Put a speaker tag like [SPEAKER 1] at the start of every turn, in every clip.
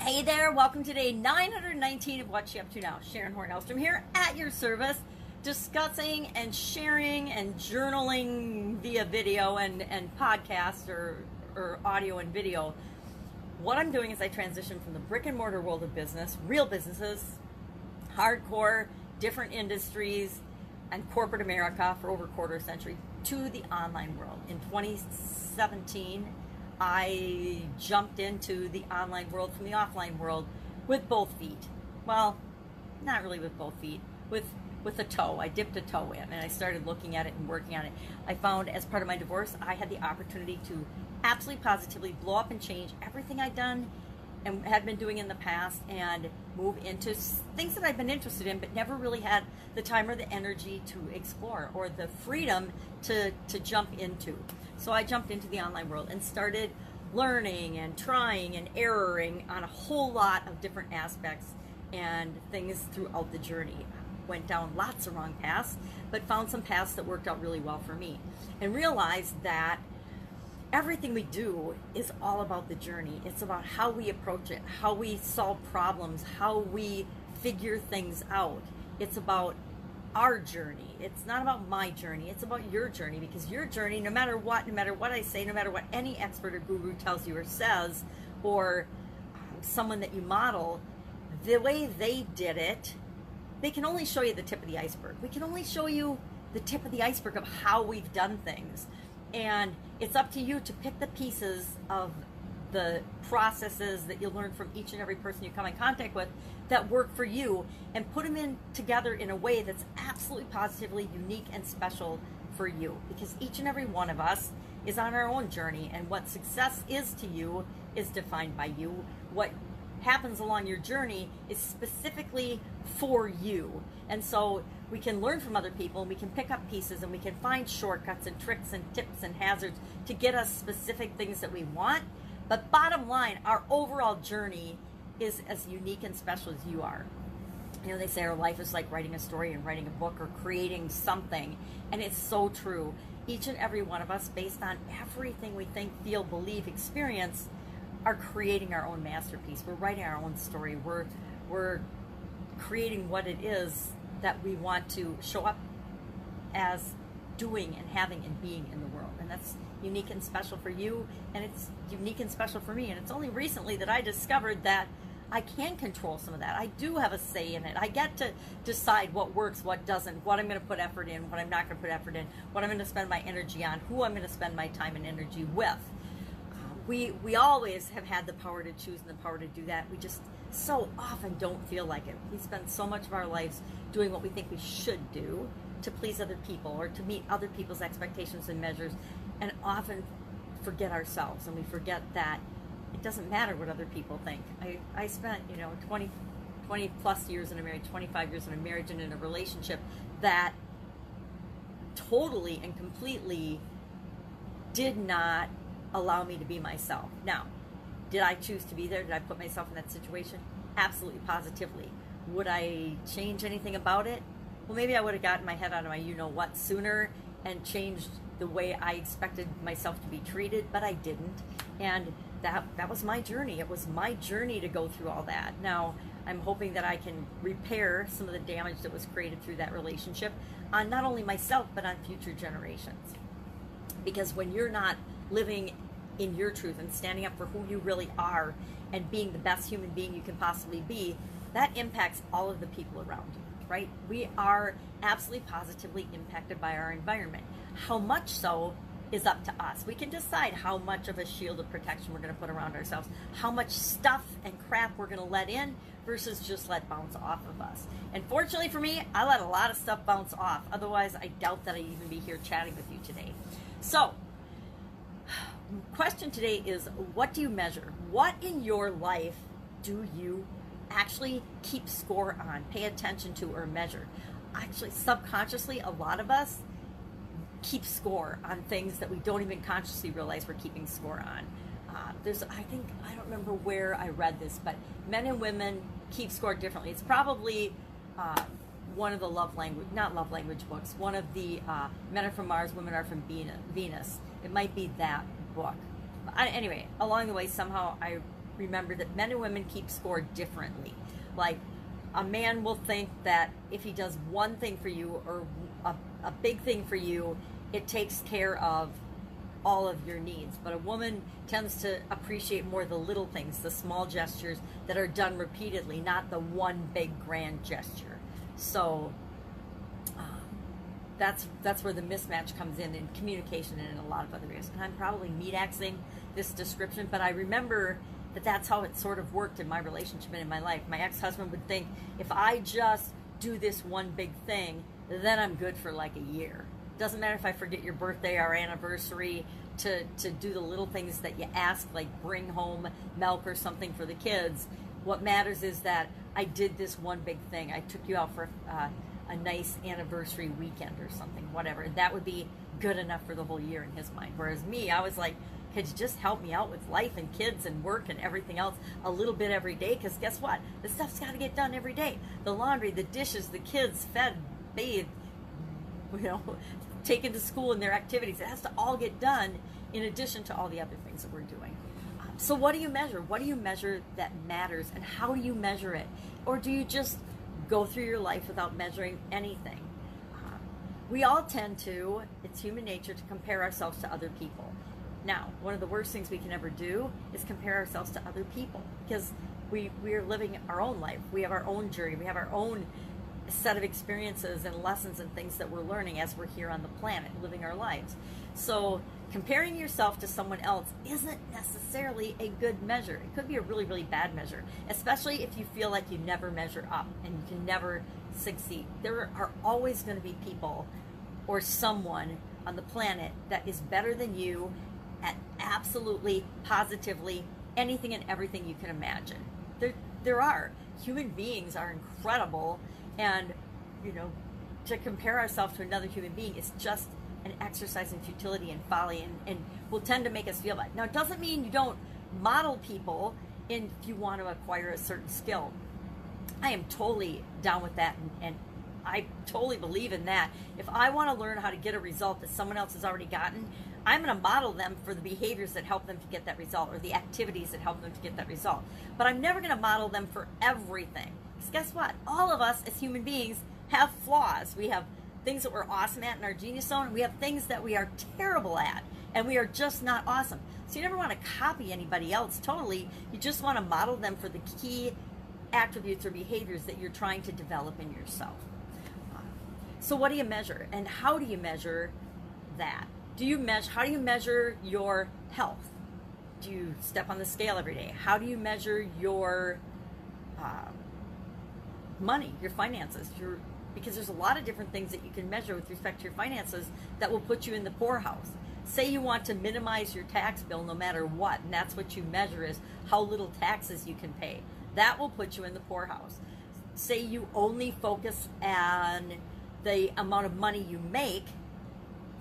[SPEAKER 1] Hey there, welcome to day 919 of What You Up To Now. Sharon Horne-Ellstrom here at your service, discussing and sharing and journaling via video and podcast or audio and video. What I'm doing is I transition from the brick and mortar world of business, real businesses, hardcore, different industries, and corporate America for over a quarter century, to the online world. In 2017, I jumped into the online world from the offline world with both feet. Well, not really with both feet, with a toe. I dipped a toe in and I started looking at it and working on it. I found as part of my divorce, I had the opportunity to absolutely positively blow up and change everything I'd done and had been doing in the past and move into things that I've been interested in but never really had the time or the energy to explore or the freedom to jump into. So I jumped into the online world and started learning and trying and erroring on a whole lot of different aspects and things throughout the journey. Went down lots of wrong paths, but found some paths that worked out really well for me and realized that everything we do is all about the journey. It's about how we approach it, how we solve problems, how we figure things out. It's about our journey. It's not about my journey. It's about your journey, because your journey, no matter what I say, no matter what any expert or guru tells you or says, or someone that you model, the way they did it, they can only show you the tip of the iceberg. We can only show you the tip of the iceberg of how we've done things. And it's up to you to pick the pieces of the processes that you'll learn from each and every person you come in contact with that work for you and put them in together in a way that's absolutely positively unique and special for you. Because each and every one of us is on our own journey, and what success is to you is defined by you. What happens along your journey is specifically for you. And so we can learn from other people, and we can pick up pieces, and we can find shortcuts and tricks and tips and hazards to get us specific things that we want. But bottom line, our overall journey is as unique and special as you are. You know, they say our life is like writing a story and writing a book or creating something. And it's so true. Each and every one of us, based on everything we think, feel, believe, experience, are creating our own masterpiece. We're writing our own story. We're creating what it is that we want to show up as doing and having and being in the world. And that's unique and special for you, and it's unique and special for me. And it's only recently that I discovered that I can control some of that. I do have a say in it. I get to decide what works, what doesn't, what I'm going to put effort in, what I'm not going to put effort in, what I'm going to spend my energy on, who I'm going to spend my time and energy with. We always have had the power to choose and the power to do that. We just so often don't feel like it. We spend so much of our lives doing what we think we should do to please other people or to meet other people's expectations and measures, and often forget ourselves, and we forget that it doesn't matter what other people think. I spent 20 plus years in a marriage, 25 years in a marriage and in a relationship that totally and completely did not allow me to be myself. Now, did I choose to be there? Did I put myself in that situation? Absolutely, positively. Would I change anything about it? Well, maybe I would have gotten my head out of my you-know-what sooner and changed the way I expected myself to be treated, but I didn't. And that was my journey. It was my journey to go through all that. Now, I'm hoping that I can repair some of the damage that was created through that relationship on not only myself, but on future generations. Because when you're not living in your truth and standing up for who you really are and being the best human being you can possibly be, that impacts all of the people around you. Right? We are absolutely positively impacted by our environment. How much so is up to us. We can decide how much of a shield of protection we're going to put around ourselves, how much stuff and crap we're going to let in versus just let bounce off of us. And fortunately for me, I let a lot of stuff bounce off. Otherwise, I doubt that I'd even be here chatting with you today. So, question today is, what do you measure? What in your life do you actually keep score on, pay attention to, or measure? Actually, subconsciously, a lot of us keep score on things that we don't even consciously realize we're keeping score on. I don't remember where I read this, but men and women keep score differently. It's probably one of the not love language books, one of the Men Are From Mars, Women Are From Venus. It might be that book. Anyway, along the way, somehow I remember that men and women keep score differently. Like, a man will think that if he does one thing for you, or a big thing for you, it takes care of all of your needs. But a woman tends to appreciate more the little things, the small gestures that are done repeatedly, not the one big grand gesture. So that's where the mismatch comes in communication and in a lot of other areas. And I'm probably meat-axing this description, but I remember that that's how it sort of worked in my relationship and in my life. My ex-husband would think, if I just do this one big thing, then I'm good for like a year. Doesn't matter if I forget your birthday or anniversary, to do the little things that you ask, like bring home milk or something for the kids. What matters is that I did this one big thing. I took you out for a nice anniversary weekend or something, whatever. That would be good enough for the whole year in his mind. Whereas me, I was like, could you just help me out with life and kids and work and everything else a little bit every day? Because guess what? The stuff's got to get done every day. The laundry, the dishes, the kids fed, bathed, taken to school and their activities. It has to all get done in addition to all the other things that we're doing. So what do you measure? What do you measure that matters, and how do you measure it? Or do you just go through your life without measuring anything? We all tend to, it's human nature, to compare ourselves to other people. Now, one of the worst things we can ever do is compare ourselves to other people, because we are living our own life. We have our own journey. We have our own set of experiences and lessons and things that we're learning as we're here on the planet, living our lives. So comparing yourself to someone else isn't necessarily a good measure. It could be a really, really bad measure, especially if you feel like you never measure up and you can never succeed. There are always going to be people or someone on the planet that is better than you at absolutely, positively anything and everything you can imagine. There are. Human beings are incredible, and to compare ourselves to another human being is just an exercise in futility and folly, and will tend to make us feel bad. Now, it doesn't mean you don't model people if you want to acquire a certain skill. I am totally down with that, and I totally believe in that. If I want to learn how to get a result that someone else has already gotten, I'm going to model them for the behaviors that help them to get that result, or the activities that help them to get that result. But I'm never going to model them for everything. Because guess what? All of us as human beings have flaws. We have things that we're awesome at in our genius zone, and we have things that we are terrible at, and we are just not awesome. So you never want to copy anybody else totally. You just want to model them for the key attributes or behaviors that you're trying to develop in yourself. So what do you measure, and how do you measure that? How do you measure your health? Do you step on the scale every day? How do you measure your money, your finances? Because there's a lot of different things that you can measure with respect to your finances that will put you in the poorhouse. Say you want to minimize your tax bill no matter what, and that's what you measure, is how little taxes you can pay. That will put you in the poorhouse. Say you only focus on the amount of money you make,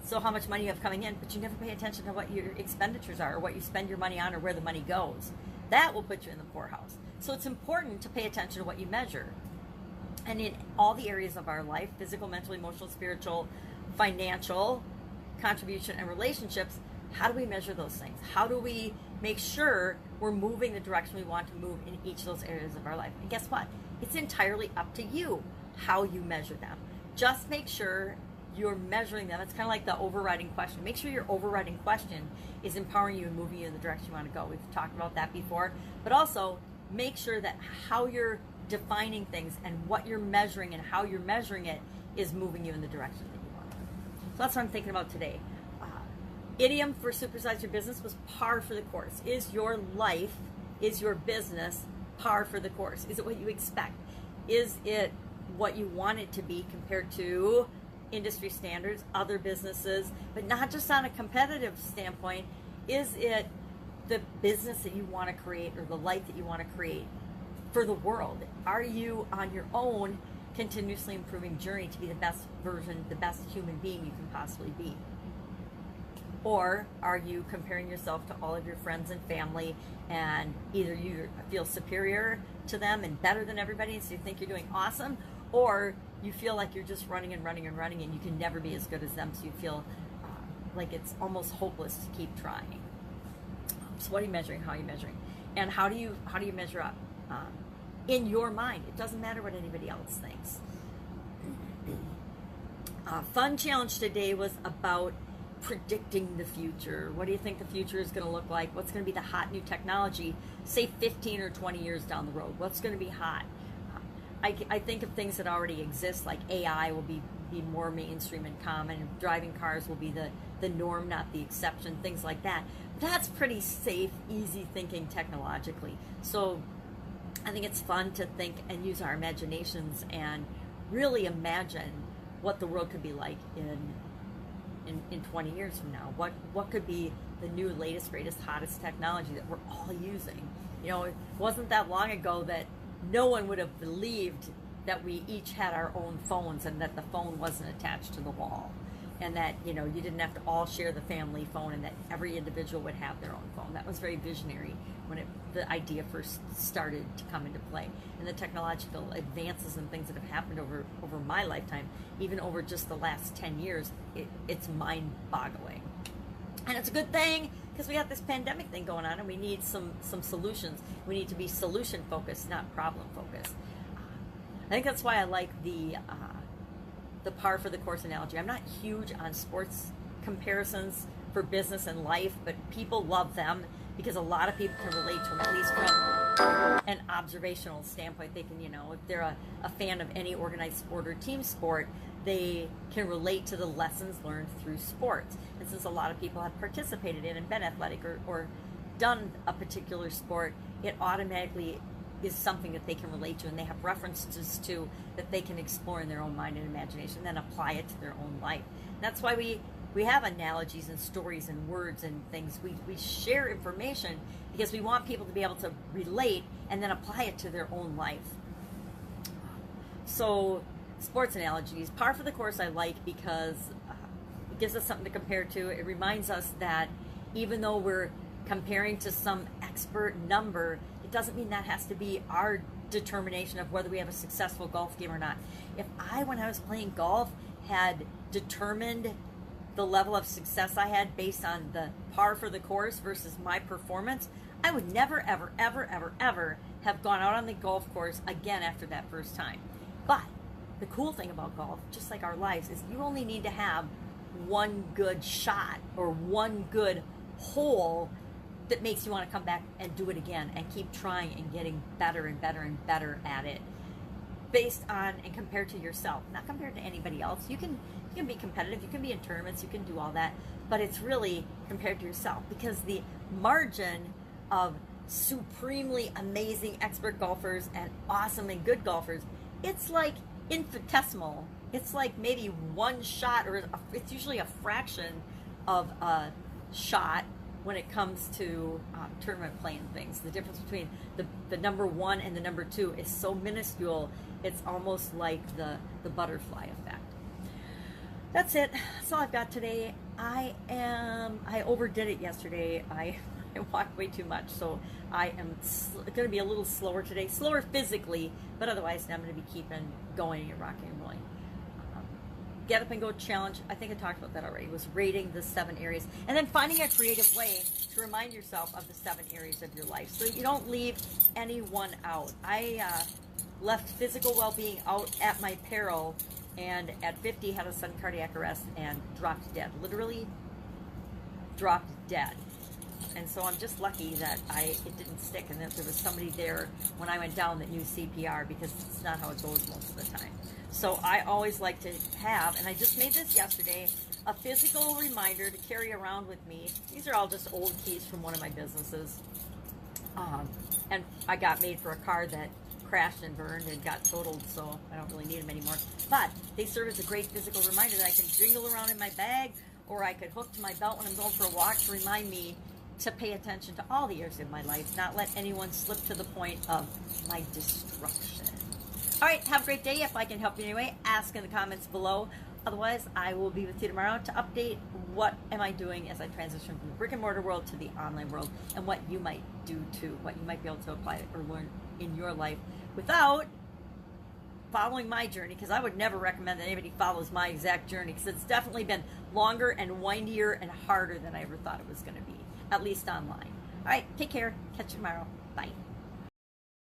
[SPEAKER 1] so how much money you have coming in, but you never pay attention to what your expenditures are, or what you spend your money on, or where the money goes. That will put you in the poorhouse. So it's important to pay attention to what you measure. And in all the areas of our life, physical, mental, emotional, spiritual, financial, contribution, and relationships, how do we measure those things? How do we make sure we're moving the direction we want to move in each of those areas of our life? And guess what? It's entirely up to you how you measure them. Just make sure you're measuring them. It's kind of like the overriding question. Make sure your overriding question is empowering you and moving you in the direction you want to go. We've talked about that before. But also, make sure that how you're defining things and what you're measuring and how you're measuring it is moving you in the direction that you want to. So that's what I'm thinking about today. Idiom for Supersize Your Business was par for the course. Is your life, is your business par for the course? Is it what you expect? Is it what you want it to be compared to industry standards, other businesses, but not just on a competitive standpoint? Is it the business that you want to create, or the life that you want to create for the world? Are you on your own continuously improving journey to be the best version, the best human being you can possibly be? Or are you comparing yourself to all of your friends and family, and either you feel superior to them and better than everybody, so you think you're doing awesome, or you feel like you're just running and running and running and you can never be as good as them, so you feel like it's almost hopeless to keep trying. So what are you measuring? How are you measuring? And how do you measure up in your mind? It doesn't matter what anybody else thinks. Fun challenge today was about predicting the future. What do you think the future is going to look like? What's going to be the hot new technology, say 15 or 20 years down the road? What's going to be hot? I think of things that already exist, like AI will be more mainstream and common. Driving cars will be the norm, not the exception, things like that. That's pretty safe, easy thinking technologically. So I think it's fun to think and use our imaginations and really imagine what the world could be like in 20 years from now. What could be the new, latest, greatest, hottest technology that we're all using? You know, it wasn't that long ago that no one would have believed that we each had our own phones and that the phone wasn't attached to the wall, and that, you know, you didn't have to all share the family phone, and that every individual would have their own phone. That was very visionary when the idea first started to come into play. And the technological advances and things that have happened over my lifetime, even over just the last 10 years, it's mind-boggling. And it's a good thing, because we got this pandemic thing going on, and we need some solutions. We need to be solution-focused, not problem-focused. I think that's why I like the par for the course analogy. I'm not huge on sports comparisons for business and life, but people love them because a lot of people can relate to them, at least from an observational standpoint. They can, you know, if they're a fan of any organized sport or team sport, they can relate to the lessons learned through sports. And since a lot of people have participated in and been athletic or done a particular sport, it automatically is something that they can relate to, and they have references to that they can explore in their own mind and imagination, and then apply it to their own life. And that's why we have analogies and stories and words and things. We share information because we want people to be able to relate and then apply it to their own life. So sports analogies, par for the course I like because it gives us something to compare to. It reminds us that even though we're comparing to some expert number, it doesn't mean that has to be our determination of whether we have a successful golf game or not. If I, when I was playing golf, had determined the level of success I had based on the par for the course versus my performance, I would never, ever, ever, ever, ever have gone out on the golf course again after that first time. But the cool thing about golf, just like our lives, is you only need to have one good shot or one good hole that makes you want to come back and do it again and keep trying and getting better and better and better at it, based on and compared to yourself, not compared to anybody else. You can be competitive, you can be in tournaments, you can do all that, but it's really compared to yourself, because the margin of supremely amazing expert golfers and awesome and good golfers, it's like infinitesimal. It's like maybe one shot, or it's usually a fraction of a shot when it comes to tournament playing things. The difference between the number one and the number two is so minuscule, it's almost like the butterfly effect. That's it. That's all I've got today. I overdid it yesterday. I walked way too much, so I am going to be a little slower today. Slower physically, but otherwise I'm going to be keeping going and rocking and rolling. Get Up and Go challenge, I think I talked about that already, was rating the 7 areas. And then finding a creative way to remind yourself of the 7 areas of your life so you don't leave any one out. I left physical well-being out at my peril, and at 50 had a sudden cardiac arrest and dropped dead. Literally dropped dead. And so I'm just lucky that it didn't stick, and that there was somebody there when I went down that knew CPR, because it's not how it goes most of the time. So I always like to have, and I just made this yesterday, a physical reminder to carry around with me. These are all just old keys from one of my businesses. And I got made for a car that crashed and burned and got totaled, so I don't really need them anymore. But they serve as a great physical reminder that I can jingle around in my bag, or I could hook to my belt when I'm going for a walk to remind me to pay attention to all the areas of my life, not let anyone slip to the point of my destruction. All right, have a great day. If I can help you anyway, ask in the comments below. Otherwise, I will be with you tomorrow to update what am I doing as I transition from the brick and mortar world to the online world, and what you might do too, what you might be able to apply or learn in your life without following my journey, because I would never recommend that anybody follows my exact journey, because it's definitely been longer and windier and harder than I ever thought it was going to be, at least online. All right, take care. Catch you tomorrow. Bye.